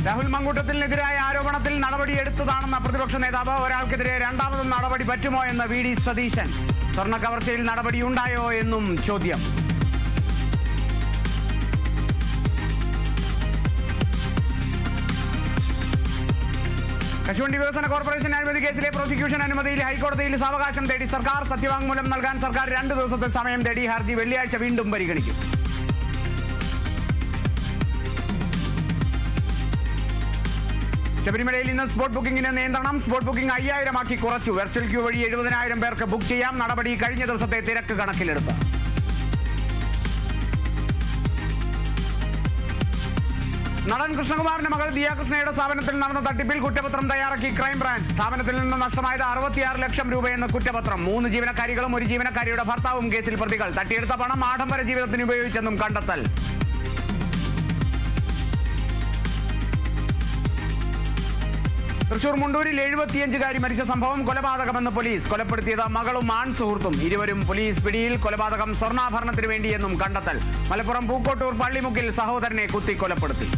രാഹുൽ മങ്കൂട്ടത്തിനെതിരായ ആരോപണത്തിൽ നടപടിയെടുത്തതാണെന്ന പ്രതിപക്ഷ നേതാവ്. ഒരാൾക്കെതിരെ രണ്ടാമതും നടപടി പറ്റുമോ എന്ന് വി ഡി സതീശൻ. സ്വർണ്ണ കവർച്ചയിൽ നടപടിയുണ്ടായോ എന്നും ചോദ്യം. കശുവണ്ടി വികസന കോർപ്പറേഷൻ അഴിമതി കേസിലെ പ്രോസിക്യൂഷൻ അനുമതിയിൽ ഹൈക്കോടതിയിൽ സാവകാശം തേടി സർക്കാർ. സത്യവാങ്മൂലം നൽകാൻ സർക്കാർ 2 ദിവസത്തെ സമയം തേടി. ഹർജി വെള്ളിയാഴ്ച വീണ്ടും പരിഗണിക്കും. ശബരിമലയിൽ ഇന്ന് സ്പോട്ട് ബുക്കിംഗിന് നിയന്ത്രണം. സ്പോട്ട് ബുക്കിംഗ് 5000 ആക്കി കുറച്ചു. വെർച്വൽ ക്യൂ വഴി 70,000 പേർക്ക് ബുക്ക് ചെയ്യാം. നടപടി കഴിഞ്ഞ ദിവസത്തെ തിരക്ക് കണക്കിലെടുത്ത്. നടൻ കൃഷ്ണകുമാറിന്റെ മകൾ ദിയ കൃഷ്ണയുടെ സ്ഥാപനത്തിൽ നടന്ന തട്ടിപ്പിൽ കുറ്റപത്രം തയ്യാറാക്കി ക്രൈംബ്രാഞ്ച്. സ്ഥാപനത്തിൽ നിന്ന് നഷ്ടമായത് 66 ലക്ഷം രൂപയെന്ന് കുറ്റപത്രം. 3 ജീവനക്കാരികളും 1 ജീവനക്കാരിയുടെ ഭർത്താവും കേസിൽ പ്രതികൾ. തട്ടിയെടുത്ത പണം ആഡംബര ജീവിതത്തിന് ഉപയോഗിച്ചെന്നും കണ്ടെത്തൽ. തൃശൂർ മുണ്ടൂരിൽ 75-കാരി മരിച്ച സംഭവം കൊലപാതകമെന്ന് പോലീസ്. കൊലപ്പെടുത്തിയത് മകളും ആൺ സുഹൃത്തും. ഇരുവരും പോലീസ് പിടിയിൽ. കൊലപാതകം സ്വർണ്ണാഭരണത്തിന് വേണ്ടിയെന്നും കണ്ടെത്തൽ. മലപ്പുറം പൂക്കോട്ടൂർ പള്ളിമുക്കിൽ സഹോദരനെ കുത്തി കൊലപ്പെടുത്തി.